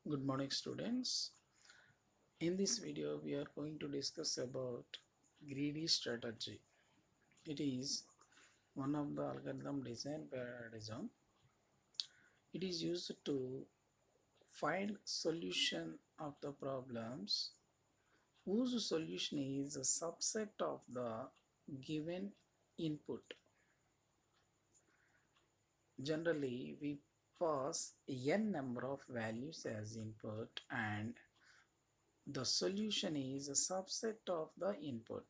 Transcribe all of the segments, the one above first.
Good morning, students. In this video, we are going to discuss about greedy strategy. It is one of the algorithm design paradigm. It is used to find solution of the problems whose solution is a subset of the given input. Generally, we pass n number of values as input and the solution is a subset of the input.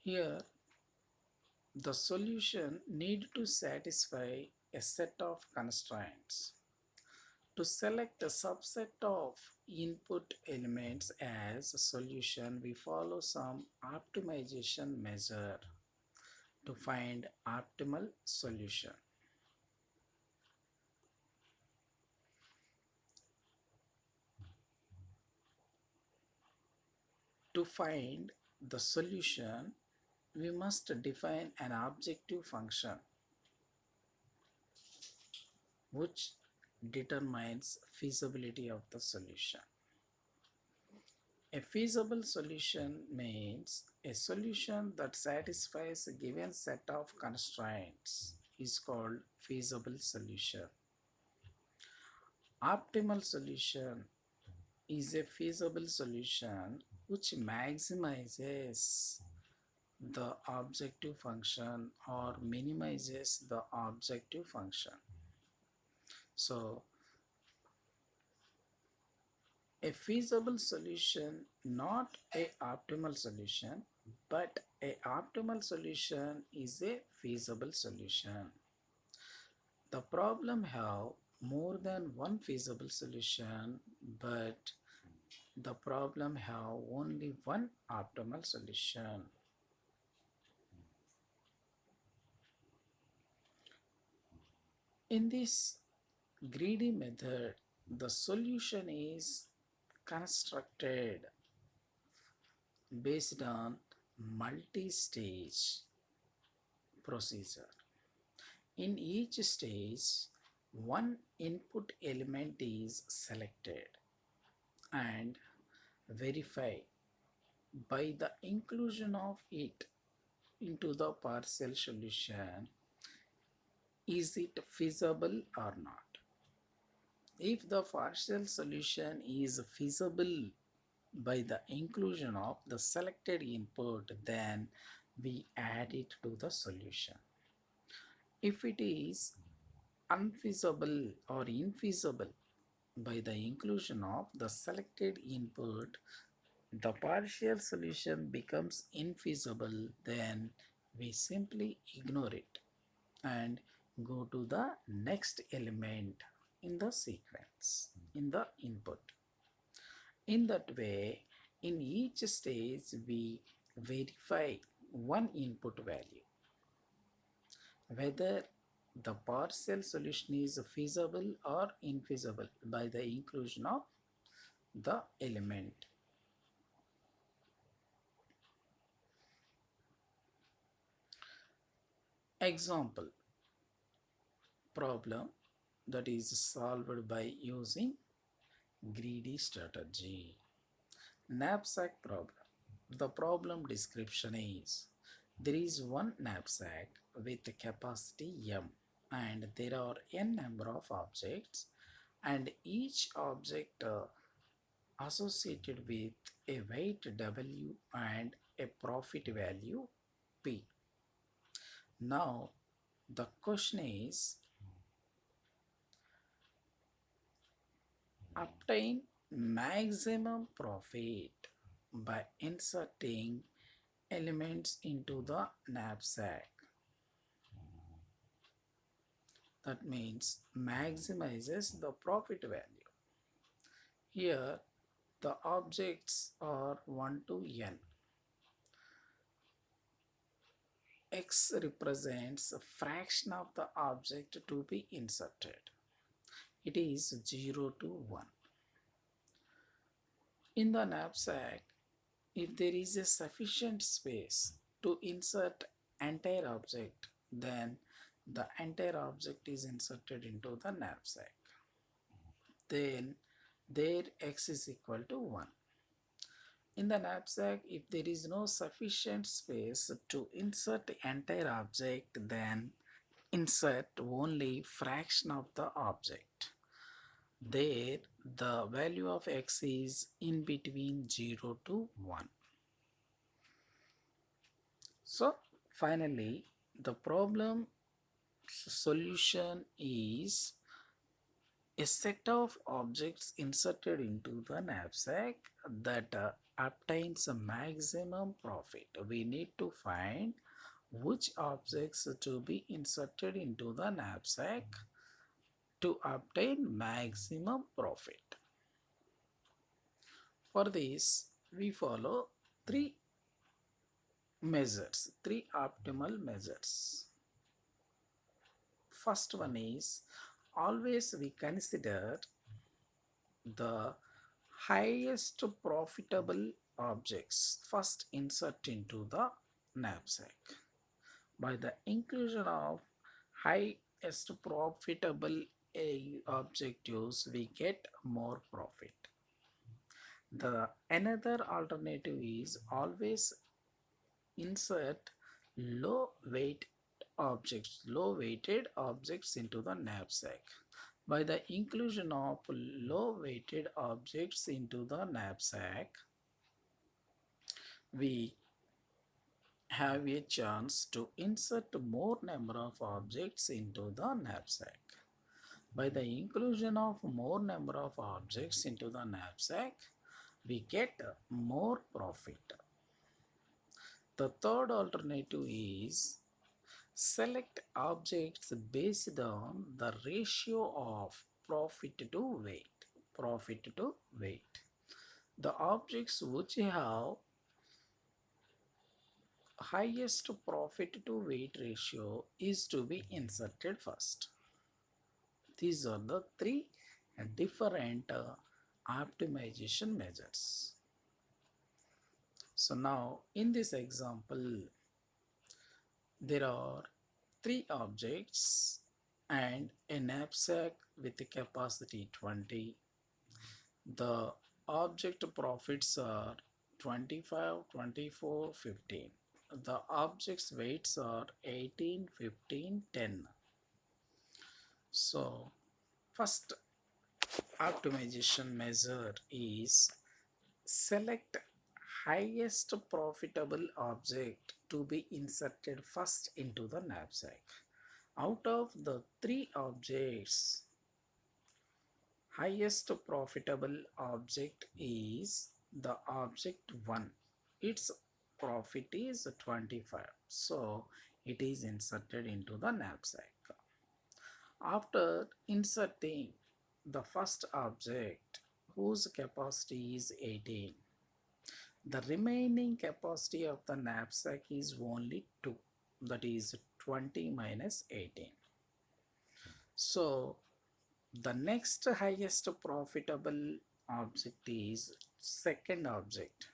Here, the solution need to satisfy a set of constraints. To select a subset of input elements as a solution, we follow some optimization measure to find optimal solution. To find the solution, we must define an objective function which determines feasibility of the solution. A feasible solution means a solution that satisfies a given set of constraints is called feasible solution. Optimal solution is a feasible solution which maximizes the objective function or minimizes the objective function. So a feasible solution, not a optimal solution, but a optimal solution is a feasible solution. The problem have more than one feasible solution, but the problem have only one optimal solution. In this greedy method, the solution is constructed based on multi-stage procedure. In each stage, one input element is selected and verified by the inclusion of it into the partial solution. Is it feasible or not? If the partial solution is feasible by the inclusion of the selected input, then we add it to the solution. If it is unfeasible or infeasible by the inclusion of the selected input, the partial solution becomes infeasible, then we simply ignore it and go to the next element in the sequence, in the input. In that way, in each stage, we verify one input value, whether the partial solution is feasible or infeasible by the inclusion of the element. Example problem that is solved by using greedy strategy. Knapsack problem. The problem description is there is one knapsack with a capacity m and there are n number of objects and each object associated with a weight w and a profit value p. Now the question is obtain maximum profit by inserting elements into the knapsack. That means maximizes the profit value. Here the objects are 1 to n. X represents a fraction of the object to be inserted. It is 0 to 1. In the knapsack, if there is a sufficient space to insert entire object, then The entire object is inserted into the knapsack. Then their x is equal to 1. In the knapsack, if there is no sufficient space to insert the entire object, then insert only fraction of the object. There, the value of x is in between 0 to 1. So, finally, the problem solution is a set of objects inserted into the knapsack that obtains a maximum profit. We need to find which objects to be inserted into the knapsack to obtain maximum profit. For this, we follow three optimal measures. First one is always we consider the highest profitable objects first insert into the knapsack. By the inclusion of highest profitable objectives, we get more profit. The another alternative is always insert low weighted objects into the knapsack. By the inclusion of low weighted objects into the knapsack, we have a chance to insert more number of objects into the knapsack. By the inclusion of more number of objects into the knapsack, we get more profit. The third alternative is select objects based on the ratio of profit to weight. Profit to weight. The objects which have highest profit to weight ratio is to be inserted first. These are the three different optimization measures. So now in this example, there are three objects and a knapsack with a capacity 20. The object profits are 25, 24, 15. The object's weights are 18, 15, 10. So first optimization measure is select highest profitable object to be inserted first into the knapsack. Out of the three objects, highest profitable object is the object 1. Its profit is 25. So it is inserted into the knapsack. After inserting the first object whose capacity is 18, the remaining capacity of the knapsack is only 2, that is 20 minus 18. So the next highest profitable object is second object.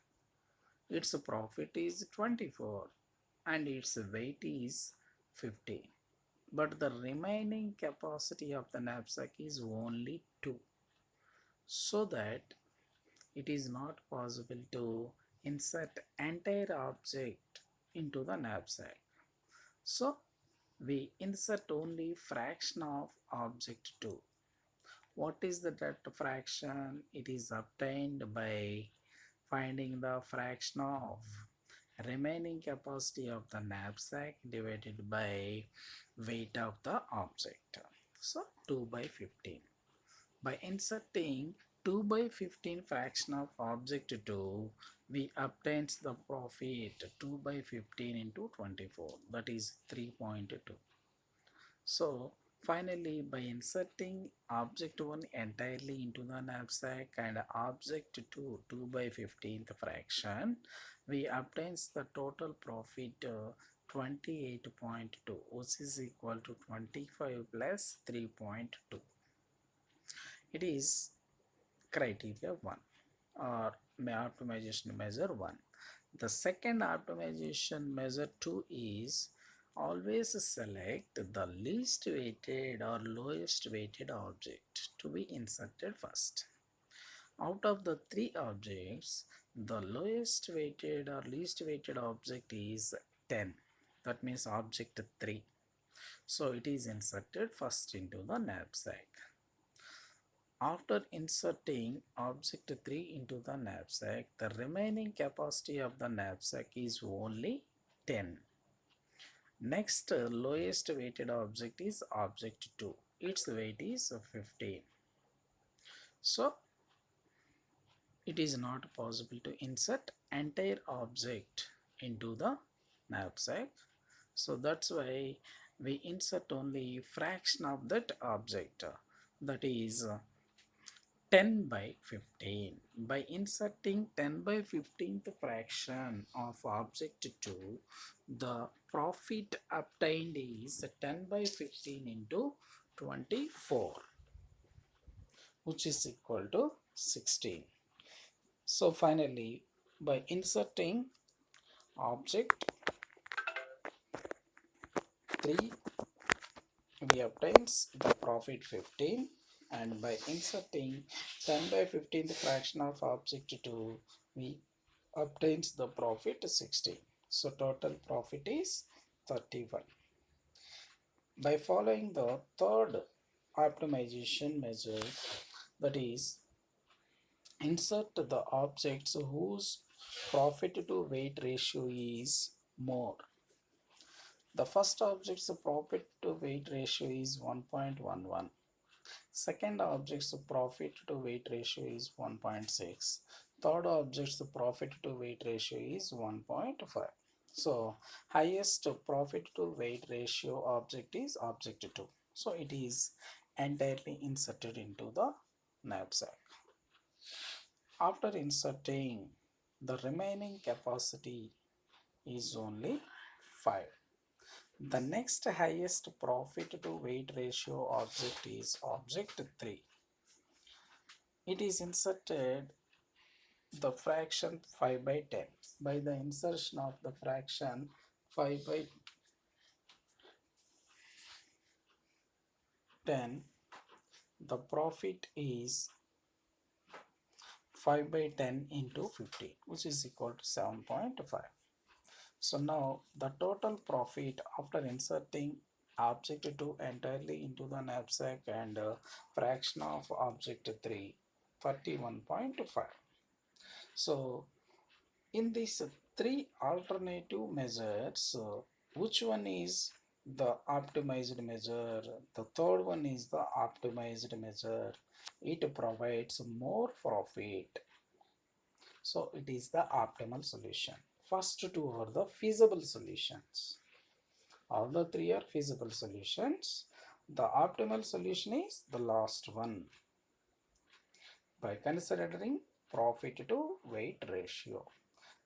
Its profit is 24 and its weight is 50. But the remaining capacity of the knapsack is only 2. So that it is not possible to insert entire object into the knapsack. So we insert only fraction of object 2. What is the that fraction? It is obtained by finding the fraction of remaining capacity of the knapsack divided by weight of the object. So 2 by 15. By inserting 2 by 15 fraction of object 2, we obtain the profit 2 by 15 into 24, that is 3.2. So finally, by inserting object 1 entirely into the knapsack and object 2 2 by 15th fraction, we obtain the total profit 28.2, which is equal to 25 plus 3.2. It is criteria 1 or optimization measure 1. The second optimization measure 2 is Always select the least weighted or lowest weighted object to be inserted first. Out of the three objects, the lowest weighted or least weighted object is 10. That means object 3. So it is inserted first into the knapsack. After inserting object 3 into the knapsack, the remaining capacity of the knapsack is only 10. Next, lowest weighted object is object 2. Its weight is 15. So it is not possible to insert entire object into the knapsack. So that's why we insert only fraction of that object, that is 10 by 15. By inserting 10 by 15th fraction of object 2, the profit obtained is 10 by 15 into 24, which is equal to 16. So finally, by inserting object 3, we obtains the profit 15, and by inserting 10 by 15th fraction of object 2, we obtains the profit 16. So total profit is 31. By following the third optimization measure, that is insert the objects whose profit to weight ratio is more. The first object's profit to weight ratio is 1.11. Second object's profit to weight ratio is 1.6. Third object's profit to weight ratio is 1.5. So highest profit to weight ratio object is object 2. So it is entirely inserted into the knapsack. After inserting, the remaining capacity is only 5. The next highest profit to weight ratio object is object 3. It is inserted the fraction 5 by 10. By the insertion of the fraction 5 by 10, the profit is 5 by 10 into 50, which is equal to 7.5. So now the total profit after inserting object 2 entirely into the knapsack and fraction of object 3, 31.5. So in these three alternative measures, which one is the optimized measure? The third one is the optimized measure. It provides more profit. So it is the optimal solution. First two are the feasible solutions. All the three are feasible solutions. The optimal solution is the last one, by considering profit to weight ratio.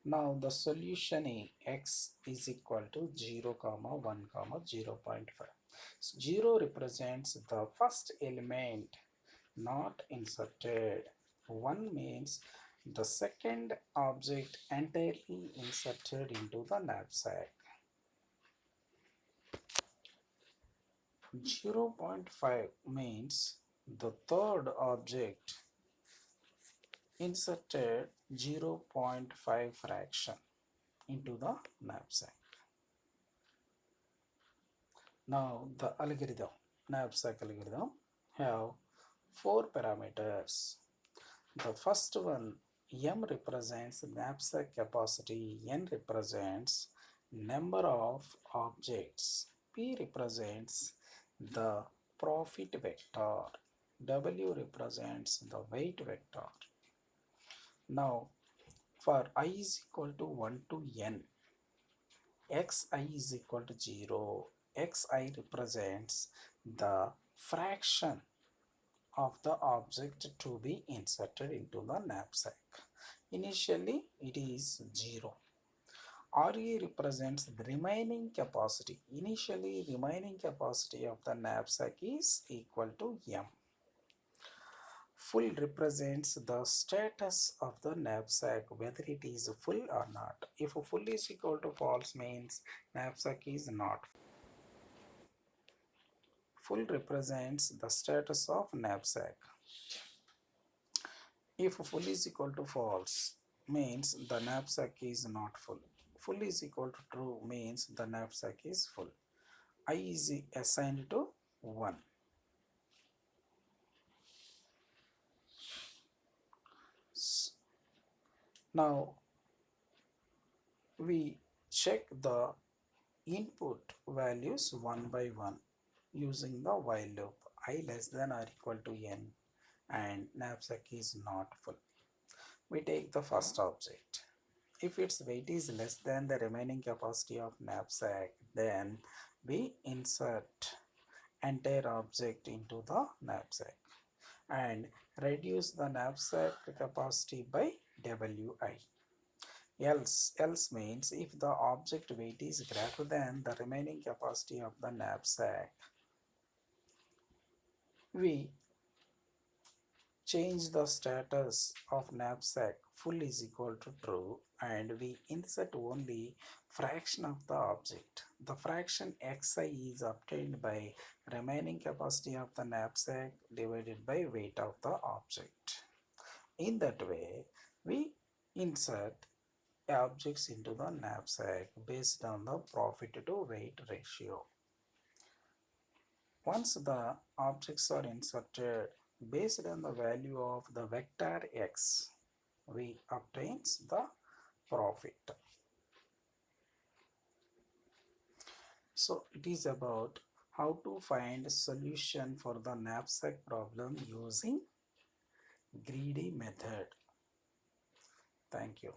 Now the solution is x is equal to 0, 1, 0.5. So 0 represents the first element not inserted. 1 means the second object entirely inserted into the knapsack. 0.5 means the third object inserted 0.5 fraction into the knapsack. Now the algorithm, knapsack algorithm, have 4 parameters. The first one, M represents knapsack capacity, N represents number of objects, P represents the profit vector, W represents the weight vector. Now for I is equal to 1 to N, xi is equal to 0. Xi represents the fraction of the object to be inserted into the knapsack. Initially it is 0. Re represents the remaining capacity. Initially remaining capacity of the knapsack is equal to M. Full represents the status of the knapsack, whether it is full or not. If full is equal to false means knapsack is not full. Full represents the status of knapsack. If full is equal to false, means the knapsack is not full. Full is equal to true means the knapsack is full. I is assigned to 1. Now we check the input values one by one using the while loop. I less than or equal to n and knapsack is not full. We take the first object. If its weight is less than the remaining capacity of knapsack, then we insert entire object into the knapsack and reduce the knapsack capacity by Wi. Else means if the object weight is greater than the remaining capacity of the knapsack, we change the status of knapsack full is equal to true and we insert only fraction of the object. The fraction xi is obtained by remaining capacity of the knapsack divided by weight of the object. In that way, we insert objects into the knapsack based on the profit to weight ratio. Once the objects are inserted based on the value of the vector x, we obtains the profit. So it is about how to find solution for the knapsack problem using greedy method. Thank you.